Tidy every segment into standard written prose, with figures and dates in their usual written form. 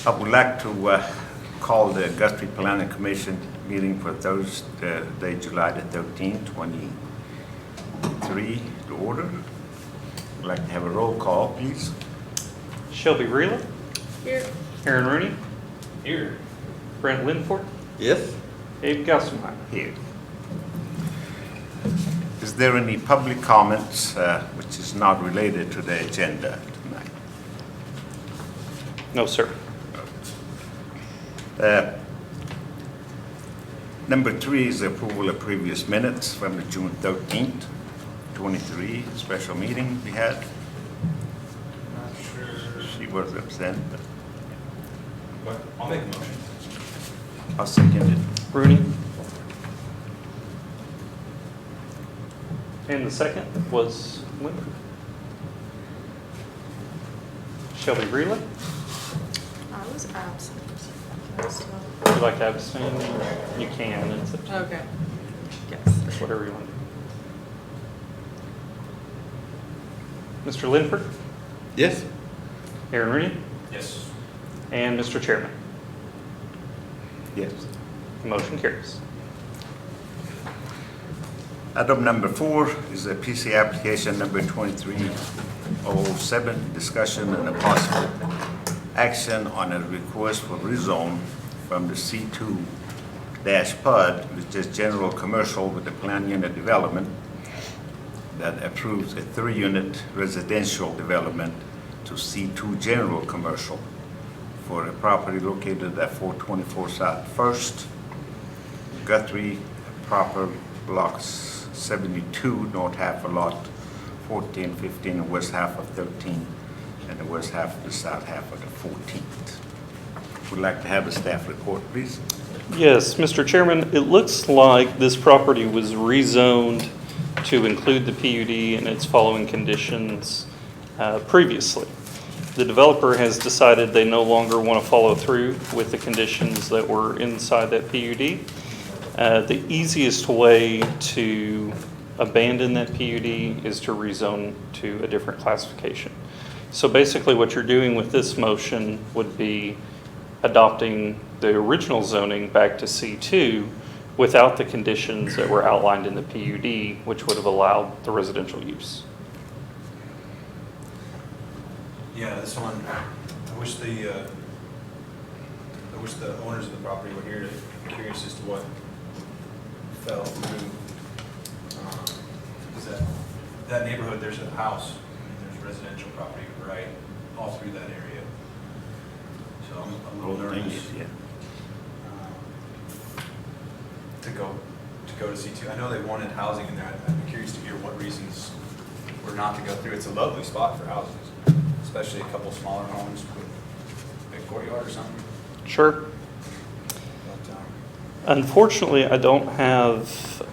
I would like to call the Guthrie Planning Commission meeting for Thursday, July the 13th, 23 to order. I'd like to have a roll call, please. Shelby Reela. Here. Aaron Rooney. Here. Brent Linford. Yes. Abe Gasselmeyer. Here. Is there any public comments which is not related to the agenda tonight? No, sir. Number 3 is the approval of previous minutes from the June 13th, 23 special meeting we had. Not sure. She was absent, but But I'll make a motion. I'll second it. Rooney. And the second was Linford. Shelby Reela. I was absent. Would you like to abstain? You can. It's up to you. Okay. Yes. Whatever you want to do. Mr. Linford. Yes. Aaron Rooney. Yes. And Mr. Chairman. Yes. The motion carries. Item number 4 is a PC application number 2307, discussion and a possible action on a request for rezone from the C2 PUD, which is general commercial with a planned unit development that approves a 3-unit residential development to C2 general commercial for a property located at 424 South First, Guthrie, proper blocks 72, north half of lot 14, 15, and west half of 13, and the west half of the south half of the 14th. Would like to have a staff report, please. Yes, Mr. Chairman, it looks like this property was rezoned to include the PUD and its following conditions previously. The developer has decided they no longer want to follow through with the conditions that were inside that PUD. The easiest way to abandon that PUD is to rezone to a different classification. So basically what you're doing with this motion would be adopting the original zoning back to C2 without the conditions that were outlined in the PUD, which would have allowed the residential use. Yeah, this one, I wish the owners of the property were here to, curious as to what fell through. Because that neighborhood, there's a house, and there's residential property right all through that area. So I'm a little nervous Yeah. to go to C2. I know they wanted housing in there. I'd be curious to hear what reasons were not to go through. It's a lovely spot for houses, especially a couple smaller homes with a big courtyard or something. Sure. But, Unfortunately, I don't have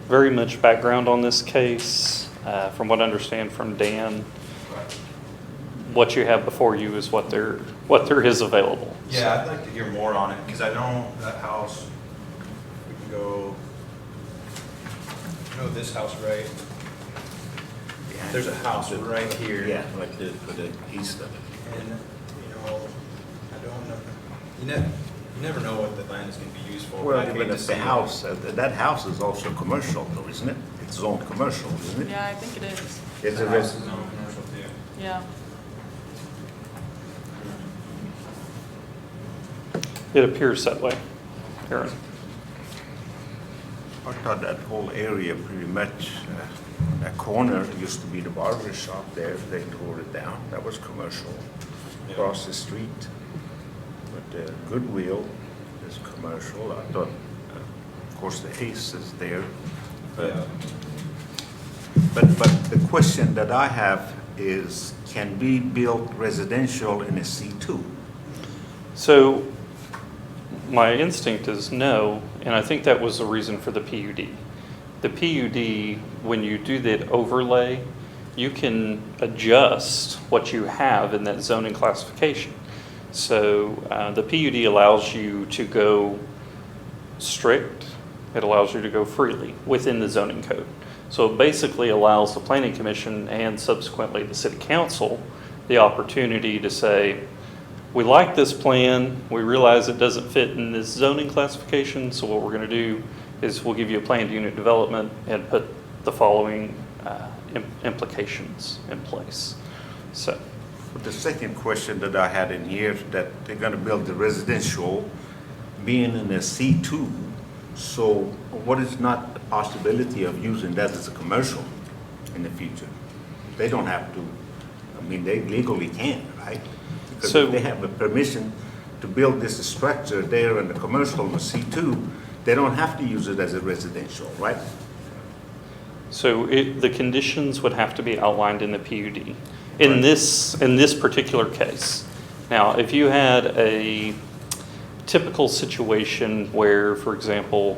very much background on this case. From what I understand from Dan, what you have before you is what there is available. yeah, I'd like to hear more on it because I know that house. We can go. You know this house, right? There's a house right here. Yeah, like to the east of it. And, you know, I don't know, you never know what the land is going to be used for. Well, I'd hate even to if see the it. house, that house is also commercial though, isn't it? It's zoned commercial, isn't it? Yeah, I think it is. It's The a house res- is zoned commercial too. Yeah. It appears that way, Aaron. I thought that whole area pretty much, that corner used to be the barber shop there, they tore it down, that was commercial. Yeah. Across the street, but Goodwill is commercial, I thought, of course, the Ace is there. But, Yeah. but the question that I have is, can we build residential in a C2? So my instinct is no, and I think that was the reason for the PUD. The PUD, when you do that overlay, you can adjust what you have in that zoning classification. So the PUD allows you to go strict, it allows you to go freely within the zoning code. So it basically allows the Planning Commission and subsequently the City Council the opportunity to say, we like this plan, we realize it doesn't fit in this zoning classification, so what we're going to do is we'll give you a planned unit development and put the following implications in place. So, The second question that I had in here, that they're gonna build the residential, being in a C2, so what is not the possibility of using that as a commercial in the future? They don't have to, I mean, they legally can, right? Because So- if they have a permission to build this structure there in the commercial in the C2, they don't have to use it as a residential, right? so the conditions would have to be outlined in the PUD. In this particular case. Now, if you had a typical situation where, for example,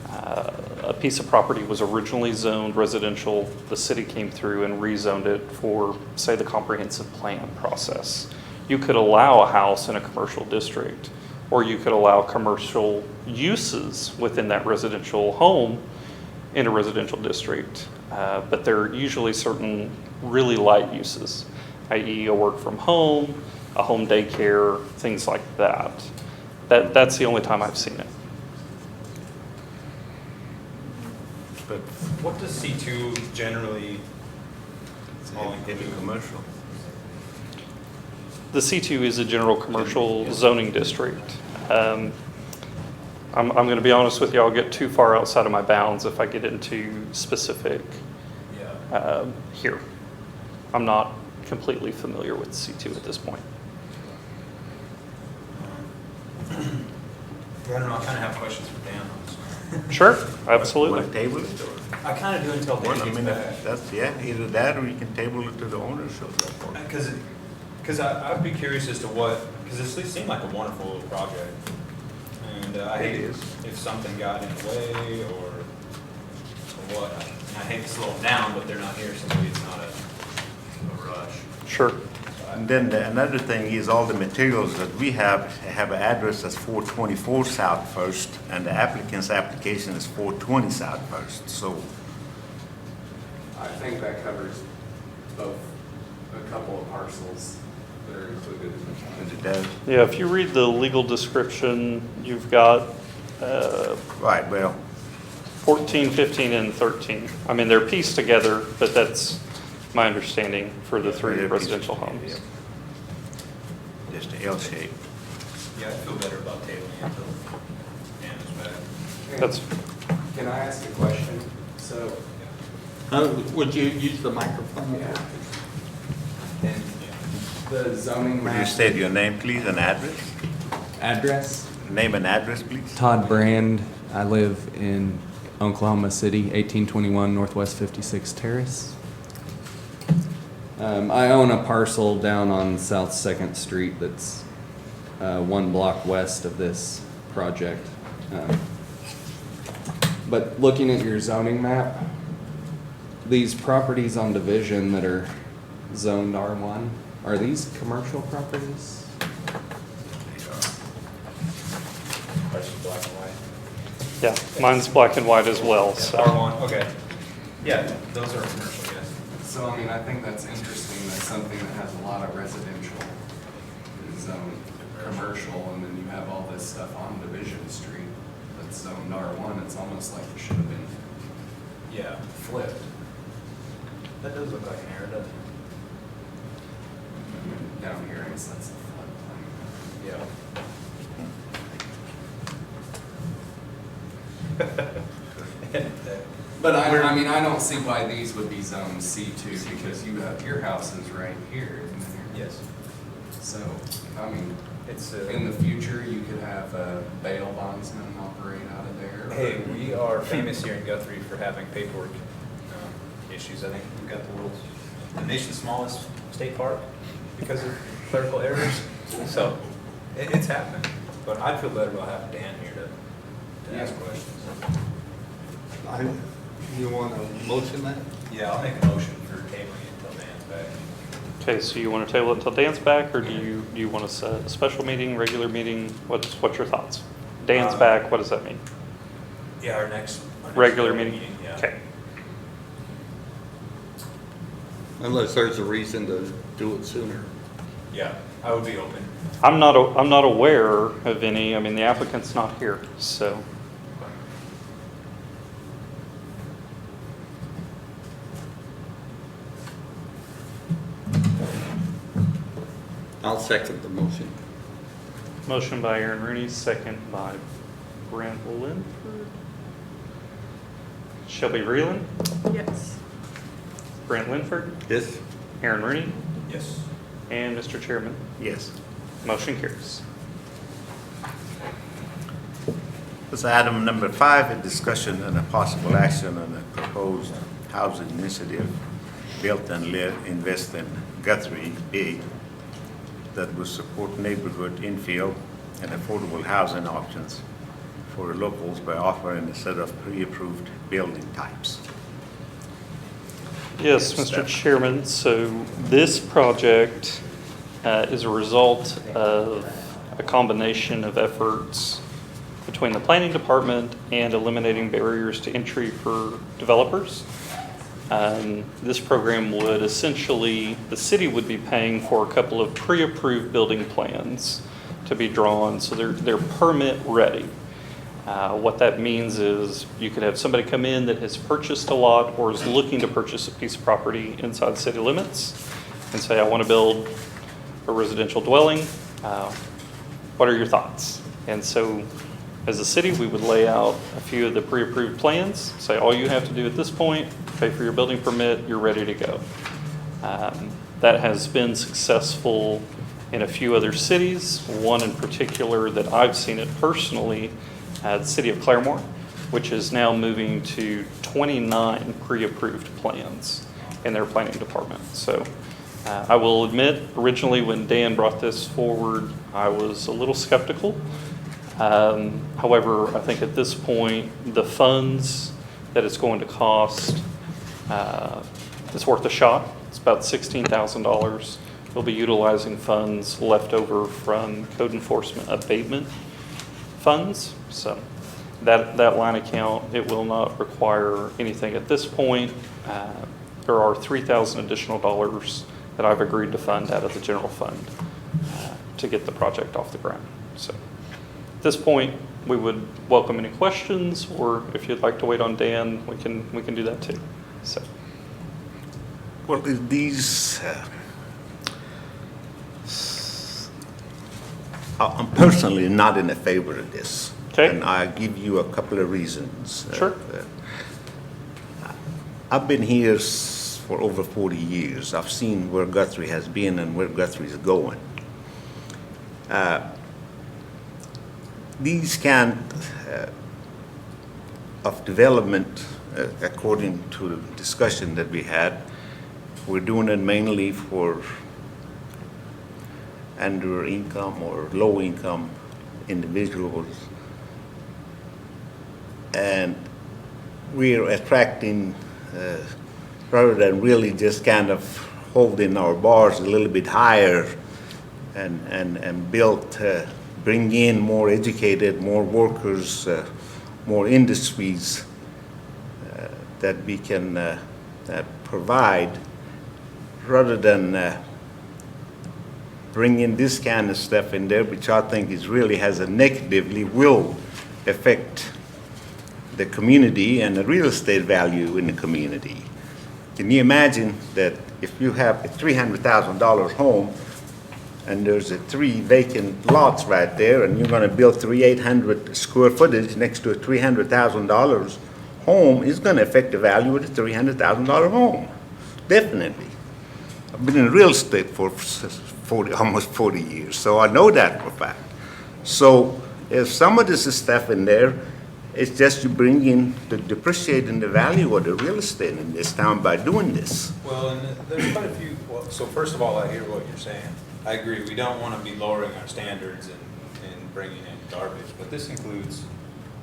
a piece of property was originally zoned residential, the city came through and rezoned it for, say, the comprehensive plan process. You could allow a house in a commercial district, or you could allow commercial uses within that residential home in a residential district. But there are usually certain really light uses, i.e. a work from home, a home daycare, things like that. That's the only time I've seen it. But What does C2 generally all it's include? a commercial. The C2 is a general commercial zoning district. I'm going to be honest with you, I'll get too far outside of my bounds if I get into specific Yeah. here. I'm not completely familiar with C2 at this point. Yeah, I don't know, I kind of have questions for Dan on this. Sure, Want to absolutely. table it, or? I kind of do until Well, Dan I gets mean, back. that's, yeah, either that or you can table it to the owners or something. Because I'd be curious as to what, because this seemed like a wonderful little project. And I It hate is. if something got in the way or what. And I hate to slow them down, but they're not here, so maybe it's not a rush. Sure. And then another thing is all the materials that we have an address that's 424 South First, and the applicant's application is 420 South First, so. I think that covers both, a couple of parcels that are included in the plan. And it does, Yeah, if you read the legal description, you've got right, well, 14, 15, and 13. I mean, they're pieced together, but that's my understanding for the three they're residential pieces, homes. yeah. Just a L shape. Yeah, I feel better about tabling it until Dan is back. That's, Can I ask a question? So, Would you use the microphone? yeah. And the zoning Would you map state your name, please, and address? address? Name and address, please? Todd Brand. I live in Oklahoma City, 1821 Northwest 56 Terrace. I own a parcel down on South 2nd Street that's 1 block west of this project. But looking at your zoning map, these properties on Division that are zoned R1, are these commercial properties? Question black and white. yeah, mine's black and white as well, so. R1, okay. Yeah, those are commercial, yes. So, I mean, I think that's interesting, that something that has a lot of residential is zoned commercial, and then you have all this stuff on Division Street that's zoned R1, it's almost like it should have been Yeah, flipped. that does look like an error, doesn't Down here, I guess that's the floodplain. it? Yeah. But I mean, I don't see why these would be zoned C2, because you have, your house is right here, isn't it? Yes, So, I mean, it's, in the future, you could have a bail bondsman operate out of there. or- hey, we are famous here in Guthrie for having paperwork issues. I think we've got the nation's smallest state park because of clerical errors. So it's happening, but I'd feel better about having Dan here to ask questions. You want to motion that? Yeah, I'll make a motion for tabling it until Dan's back. Okay, so you want to table it until Dan's back, or do you want to set a special meeting, regular meeting? What's your thoughts? Dan's back, what does that mean? Yeah, our next Regular meeting? yeah. Okay. Unless there's a reason to do it sooner. Yeah, I would be open. I'm not aware of any. I mean, the applicant's not here, so. I'll second the motion. Motion by Aaron Rooney, second by Brent Linford. Shelby Reeland, Yes. Brent Linford, Yes? Aaron Rooney, Yes. and Mr. Chairman, Yes. motion carries. This is item number 5, a discussion and a possible action on a proposed housing initiative, Built and Live, Invest in Guthrie, Bay, that will support neighborhood infill and affordable housing options for locals by offering a set of pre-approved building types. Yes, Mr. Chairman, so this project is a result of a combination of efforts between the planning department and eliminating barriers to entry for developers. This program would essentially, the city would be paying for a couple of pre-approved building plans to be drawn, so they're permit ready. What that means is you could have somebody come in that has purchased a lot or is looking to purchase a piece of property inside city limits and say, I want to build a residential dwelling. What are your thoughts? And so as a city, we would lay out a few of the pre-approved plans, say all you have to do at this point, pay for your building permit, you're ready to go. That has been successful in a few other cities, one in particular that I've seen it personally, the city of Claremore, which is now moving to 29 pre-approved plans in their planning department. So I will admit, originally when Dan brought this forward, I was a little skeptical. However, I think at this point, the funds that it's going to cost, it's worth a shot. It's about $16,000. We'll be utilizing funds left over from code enforcement abatement funds. So that line account, it will not require anything at this point. There are $3,000 additional dollars that I've agreed to fund out of the general fund to get the project off the ground. So at this point, we would welcome any questions, or if you'd like to wait on Dan, we can do that too. So. Well, these, I'm personally not in favor of this. Okay. And I give you a couple of reasons. Sure. I've been here for over 40 years. I've seen where Guthrie has been and where Guthrie is going. These kind of development, according to the discussion that we had, we're doing it mainly for under income or low income individuals. And we're attracting, rather than really just kind of holding our bars a little bit higher and build, bring in more educated, more workers, more industries that we can provide, rather than bring in this kind of stuff in there, which I think is really has a negatively will affect the community and the real estate value in the community. Can you imagine that if you have a $300,000 home and there's 3 vacant lots right there, and you're going to build 800 square footage next to a $300,000 home, is going to affect the value of the $300,000 home. Definitely. I've been in real estate for almost 40 years, so I know that for a fact. So if some of this is stuff in there, it's just you bring in the depreciating the value of the real estate in this town by doing this. Well, and there's quite a few, well, so first of all, I hear what you're saying. I agree, we don't want to be lowering our standards and bringing in garbage, but this includes,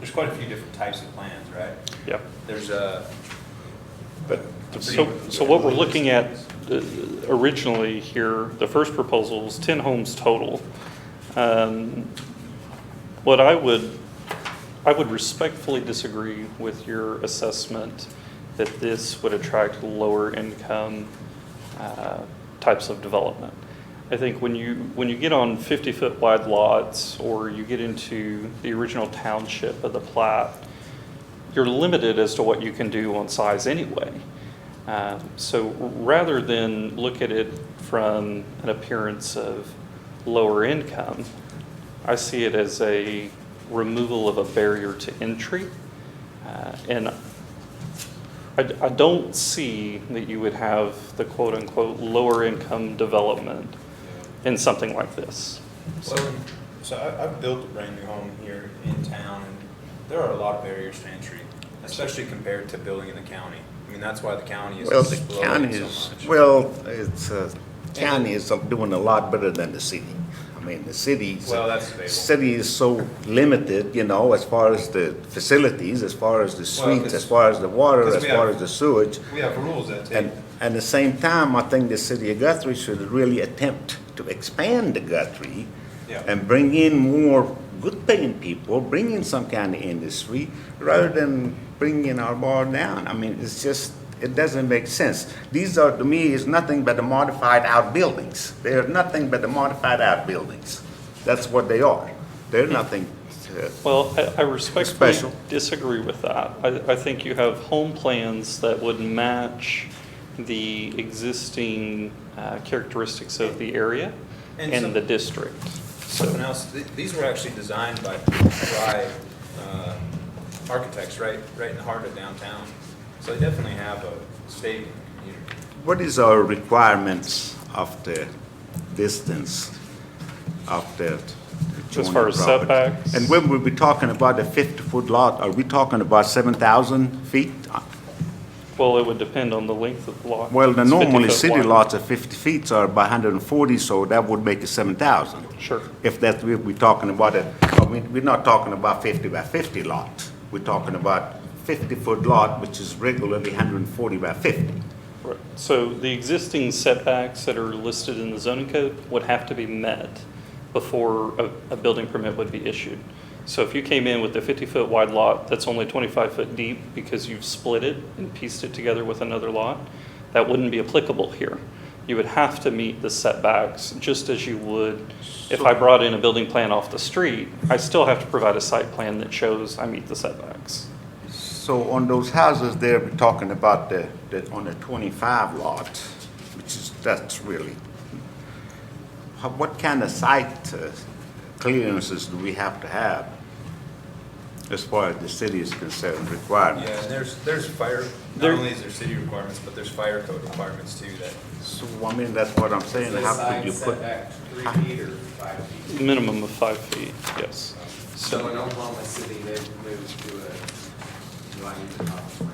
there's quite a few different types of plans, right? Yeah. There's So what we're looking at originally here, the first proposal is 10 homes total. What I would respectfully disagree with your assessment that this would attract lower income types of development. I think when you get on 50-foot wide lots, or you get into the original township of the plat, you're limited as to what you can do on size anyway. So rather than look at it from an appearance of lower income, I see it as a removal of a barrier to entry. And I don't see that you would have the quote-unquote lower income development in something like this. Well, so I've built a brand new home here in town, and there are a lot of barriers to entry, especially compared to building in the county. I mean, that's why the county is Well, the exploding county so is, much. well, it's, county is doing a lot better than the city. I mean, the city's. Well, that's debatable. City is so limited, you know, as far as the facilities, as far as the streets, 'cause- as far as the water, 'cause as we far have- as the sewage. We have rules that take, And at the same time, I think the city of Guthrie should really attempt to expand the Guthrie Yeah. and bring in more good-paying people, bring in some kind of industry, rather than bringing our bar down. I mean, it's just, it doesn't make sense. These are, to me, is nothing but the modified outbuildings. They are nothing but the modified outbuildings. That's what they are. They're nothing, Well, I respectfully Special. disagree with that. I think you have home plans that would match the existing characteristics of the area And and some- the district. something So, else, these were actually designed by architects right in the heart of downtown. So they definitely have a stake here. what is our requirements of the distance of the As far as adjoining property? setbacks? And when we be talking about a 50-foot lot, are we talking about 7,000 feet? well, it would depend on the length of the lot. Well, the It's 50 normally foot city wide. lots of 50 feet are by 140, so that would make it 7,000. Sure. If that's, we're talking about it, I mean, we're not talking about 50 by 50 lot. We're talking about 50-foot lot, which is regularly 140 by 50. Right. So the existing setbacks that are listed in the zoning code would have to be met before a building permit would be issued. So if you came in with a 50-foot wide lot that's only 25 foot deep because you've split it and pieced it together with another lot, that wouldn't be applicable here. You would have to meet the setbacks just as you would if I brought in a building plan off the street. I still have to provide a site plan that shows I meet the setbacks. So on those houses there, we're talking about on the 25 lot, which is, that's really, what kind of site clearances do we have to have as far as the city is concerned, requirements? Yeah, and there's fire, not There- only is there city requirements, but there's fire code requirements too that. So, I mean, that's what I'm saying, how could you put? 3 feet or 5 feet? Minimum of 5 feet, yes. So in Oklahoma City, they've moved to do I need to talk to my?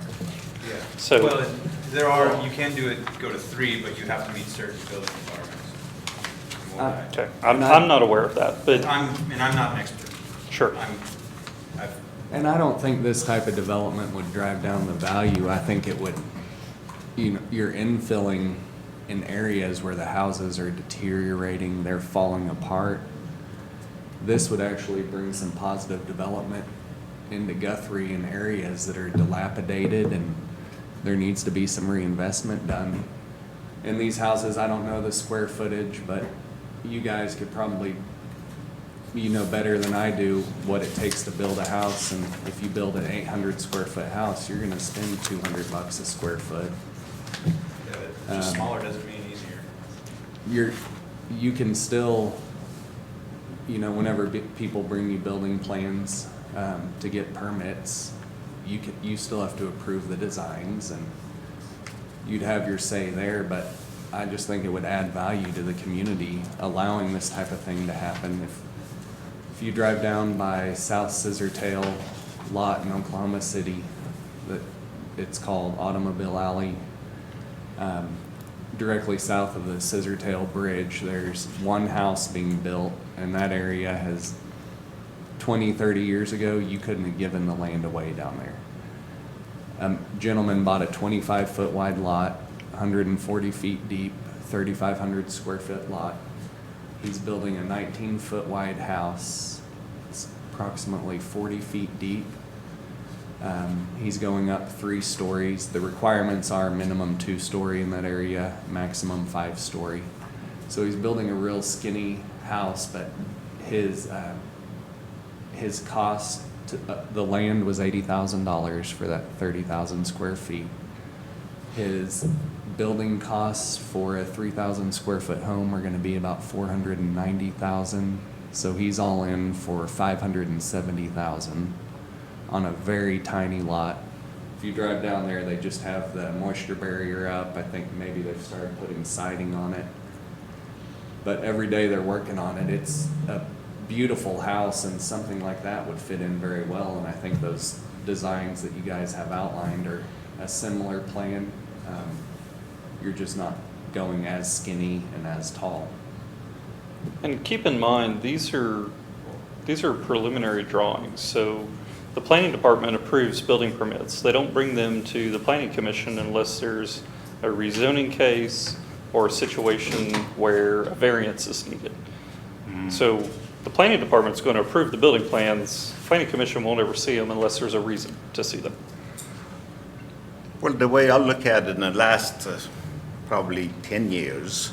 Yeah. So- Well, you can do it, go to 3, but you have to meet certain building requirements. Okay, I'm not aware of that, but I'm not an expert. sure. I've And I don't think this type of development would drive down the value. I think it would, you're infilling in areas where the houses are deteriorating, they're falling apart. This would actually bring some positive development into Guthrie in areas that are dilapidated, and there needs to be some reinvestment done. In these houses, I don't know the square footage, but you guys could probably, you know better than I do what it takes to build a house, and if you build an 800 square foot house, you're gonna spend $200 a square foot. just smaller doesn't mean easier. You can still, whenever people bring you building plans, to get permits, you still have to approve the designs, and you'd have your say there, but I just think it would add value to the community, allowing this type of thing to happen. If you drive down by South Scissortail lot in Oklahoma City, it's called Automobile Alley, directly south of the Scissortail Bridge, there's one house being built, and that area has 20, 30 years ago, you couldn't have given the land away down there. Gentleman bought a 25-foot wide lot, 140 feet deep, 3,500 square foot lot. He's building a 19-foot wide house. It's approximately 40 feet deep. He's going up 3 stories. The requirements are minimum 2-story in that area, maximum 5-story. So he's building a real skinny house, but his cost to, the land was $80,000 for that 30,000 square feet. His building costs for a 3,000 square foot home are gonna be about 490,000. So he's all in for 570,000 on a very tiny lot. If you drive down there, they just have the moisture barrier up. I think maybe they've started putting siding on it. But every day they're working on it. It's a beautiful house, and something like that would fit in very well. And I think those designs that you guys have outlined are a similar plan. You're just not going as skinny and as tall. And keep in mind, these are preliminary drawings, so the planning department approves building permits. They don't bring them to the planning commission unless there's a rezoning case or a situation where a variance is needed. So the planning department's going to approve the building plans. Planning commission won't ever see them unless there's a reason to see them. Well, the way I look at it, in the last probably 10 years,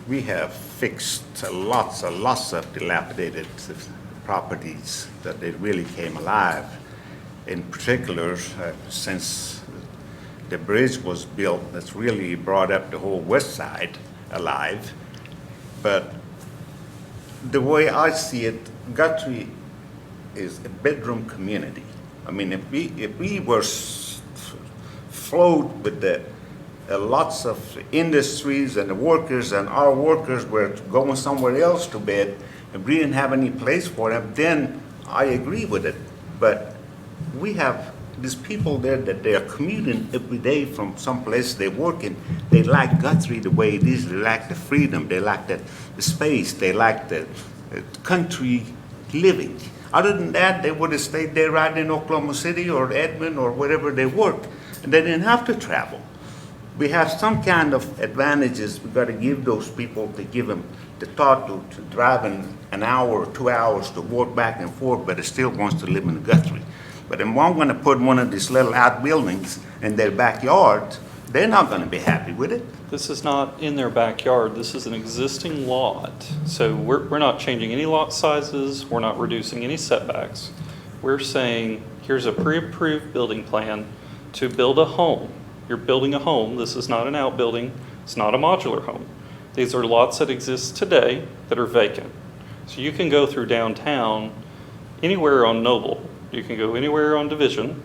we have fixed lots of dilapidated properties that they really came alive. In particular, since the bridge was built, that's really brought up the whole west side alive. But the way I see it, Guthrie is a bedroom community. I mean, if we were flowed with the lots of industries and the workers, and our workers were going somewhere else to bed, and we didn't have any place for them, then I agree with it. But we have these people there that they are commuting every day from some place they work in. They like Guthrie the way it is. They like the freedom. They like the space. They like the country living. Other than that, they would have stayed there right in Oklahoma City or Edmond or wherever they work, and they didn't have to travel. We have some kind of advantages. We've got to give those people, to give them the thought to drive an hour or 2 hours to walk back and forth, but it still wants to live in Guthrie. But if I'm going to put one of these little outbuildings in their backyard, they're not going to be happy with it. This is not in their backyard. This is an existing lot. So we're not changing any lot sizes. We're not reducing any setbacks. We're saying, here's a pre-approved building plan to build a home. You're building a home. This is not an outbuilding. It's not a modular home. These are lots that exist today that are vacant. So you can go through downtown, anywhere on Noble. You can go anywhere on Division.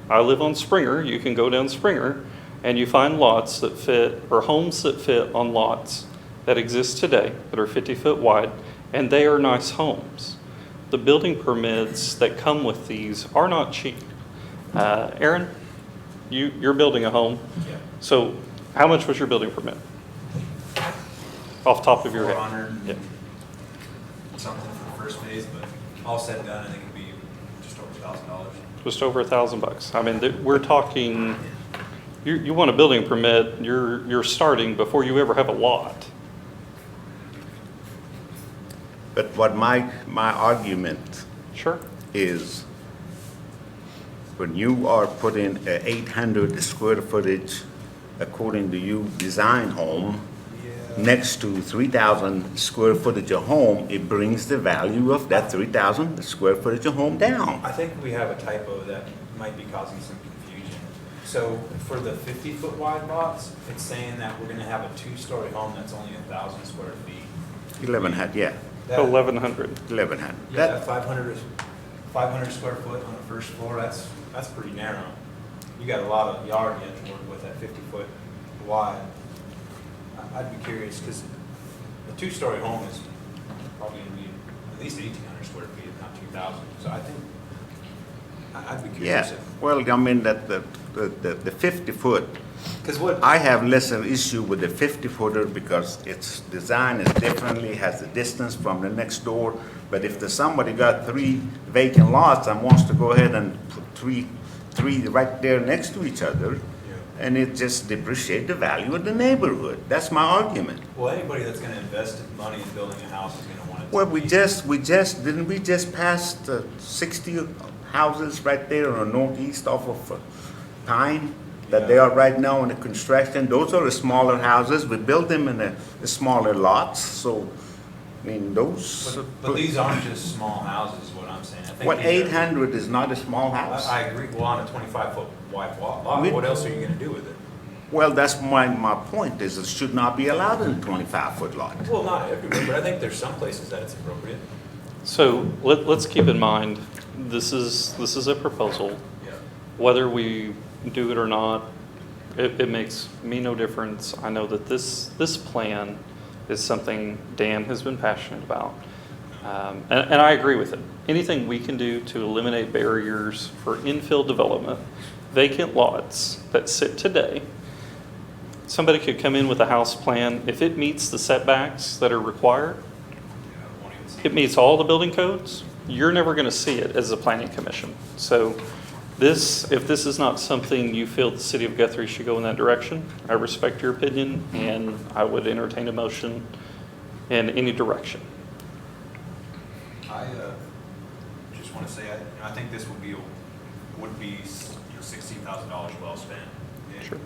I live on Springer. You can go down Springer, and you find lots that fit, or homes that fit on lots that exist today that are 50 foot wide, and they are nice homes. The building permits that come with these are not cheap. Aaron, you're building a home. Yeah. So how much was your building permit? Off the top of your head. 400 Yeah. something for the first phase, but all said and done, I think it'd be just over $1,000. Just over $1,000. I mean, we're talking, you want a building permit, you're starting before you ever have a lot. But what my argument Sure. is, when you are putting a 800 square footage, according to you, design home, next to 3,000 square footage of home, it brings the value of that 3,000 square footage of home down. I think we have a typo that might be causing some confusion. So for the 50-foot wide lots, it's saying that we're gonna have a 2-story home that's only 1,000 square feet. 1,100, yeah, That- 1,100. 1,100. Yeah, that 500 square foot on the first floor, that's pretty narrow. You got a lot of yard yet to work with at 50-foot wide. I'd be curious, because a 2-story home is probably gonna be at least 1,800 square feet, if not 2,000. So I think, I'd be curious Yeah, if, well, I mean, that the 50-foot, because what, I have less of an issue with the 50-footer because its design is differently, has the distance from the next door. But if there's somebody got 3 vacant lots and wants to go ahead and put three right there next to each other, and it just depreciate the value of the neighborhood. That's my argument. well, anybody that's gonna invest money in building a house is gonna want it to Well, be- didn't we just pass 60 houses right there on the northeast off of Pine? that they are right now in the construction. Those are the smaller houses. We build them in the smaller lots, so, I mean, those. But these aren't just small houses, is what I'm saying. I think What, these are- 800 is not a small house? I agree, well, on a 25-foot wide lot, We- what else are you gonna do with it? Well, that's my point, is it should not be allowed in a 25-foot lot. Well, not everywhere, but I think there's some places that it's appropriate. So let's keep in mind, this is a proposal. Yeah. Whether we do it or not, it makes me no difference. I know that this plan is something Dan has been passionate about. And I agree with it. Anything we can do to eliminate barriers for infill development, vacant lots that sit today. Somebody could come in with a house plan, if it meets the setbacks that are required, Won't even see it meets all the building codes, you're never going to see it as a planning commission. So if this is not something you feel the city of Guthrie should go in that direction, I respect your opinion, and I would entertain a motion in any direction. I just want to say, I think this would be $16,000 well spent. Sure.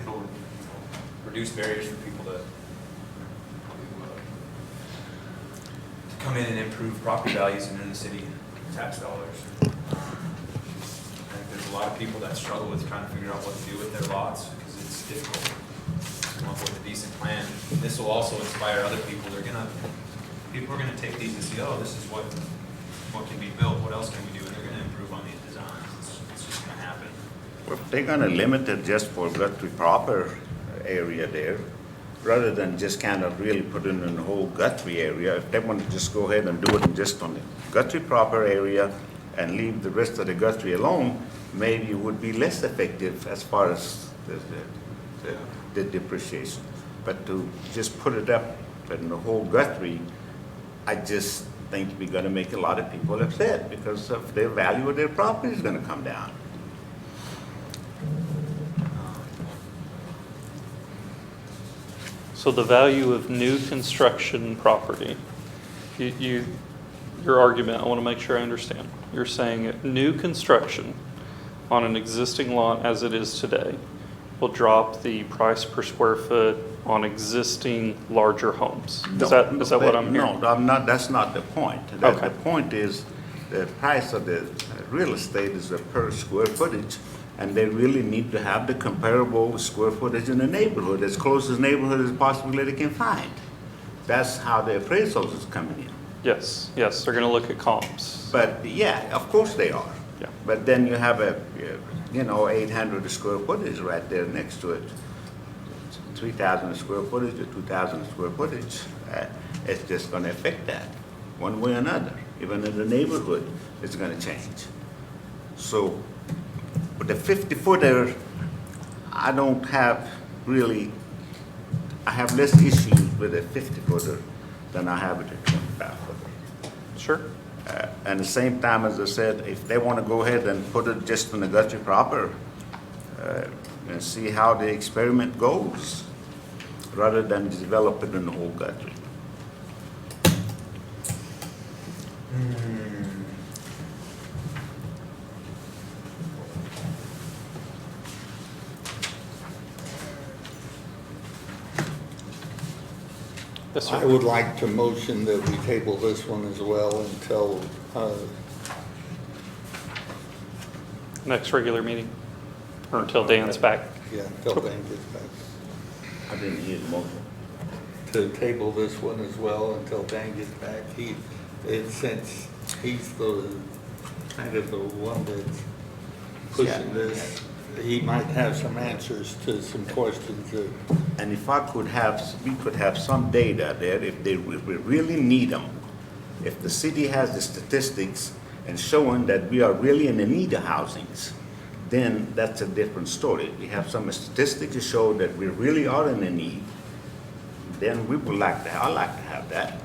It'll reduce barriers for people to come in and improve property values and in the city tax dollars. I think there's a lot of people that struggle with trying to figure out what to do with their lots because it's difficult to come up with a decent plan. This will also inspire other people. People are gonna take these and see, oh, this is what can be built, what else can we do? And they're gonna improve on these designs. It's just gonna happen. Well, if they're gonna limit it just for Guthrie proper area there, rather than just kind of really put it in the whole Guthrie area, if they want to just go ahead and do it just on the Guthrie proper area and leave the rest of the Guthrie alone, maybe it would be less effective as far as the depreciation. But to just put it up in the whole Guthrie, I just think we're gonna make a lot of people upset because of their value of their property is gonna come down. So the value of new construction property, your argument, I want to make sure I understand. You're saying new construction on an existing lot as it is today will drop the price per square foot on existing larger homes. Is that what I'm hearing? No, I'm not, that's not the point. Okay. The point is, the price of the real estate is a per square footage, and they really need to have the comparable square footage in the neighborhood, as close as neighborhood as possibly they can find. That's how the appraisals is coming in. Yes, they're going to look at comps. But, yeah, of course they are. Yeah. But then you have 800 square footage right there next to it. 3,000 square footage or 2,000 square footage. It's just gonna affect that, one way or another. Even in the neighborhood, it's gonna change. So, with the 50-footer, I don't have really, I have less issues with a 50-footer than I have with a 25-footer. Sure. And the same time, as I said, if they want to go ahead and put it just in the Guthrie proper and see how the experiment goes, rather than develop it in the whole Guthrie. Yes, I sir. would like to motion that we table this one as well until, Next regular meeting, or until Dan's back. until Dan gets back. I didn't hear the motion. To table this one as well until Dan gets back. Since he's the, kind of the one that's pushing this, he might have some answers to some questions that. And if we could have some data there, if we really need them, if the city has the statistics and showing that we are really in the need of housings, then that's a different story. We have some statistics to show that we really are in a need, then we would like to, I'd like to have that.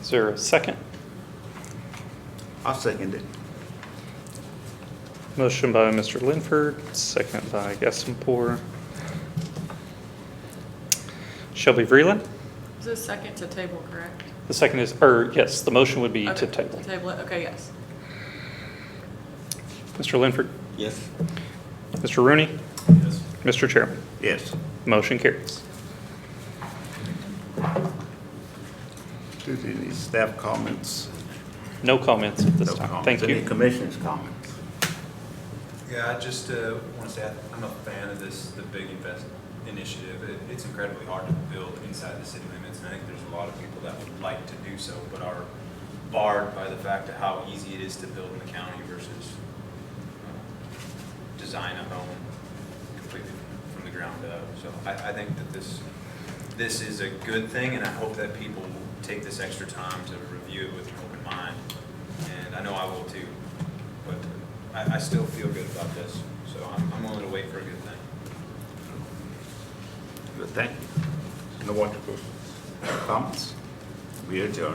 Is there a second? I'll second it. Motion by Mr. Linford, second by Gastonpour. Shelby Vreeland? Is this second to table, correct? The second is, or yes, the motion would be to Okay, table. To table it, okay, yes. Mr. Linford, Yes. Mr. Rooney, Yes. Mr. Chairman, Yes. motion carries. Do any staff comments? No comments at this No time. comments. Thank Any you. commissioners' comments? Yeah, I just want to say I'm a fan of the big invest initiative. It's incredibly hard to build inside the city limits, and I think there's a lot of people that would like to do so, but are barred by the fact of how easy it is to build in the county versus design a home completely from the ground up. So I think that this is a good thing, and I hope that people will take this extra time to review it with an open mind. And I know I will too, but I still feel good about this, so I'm willing to wait for a good thing. Good, thank you. No one to comments? We adjourn.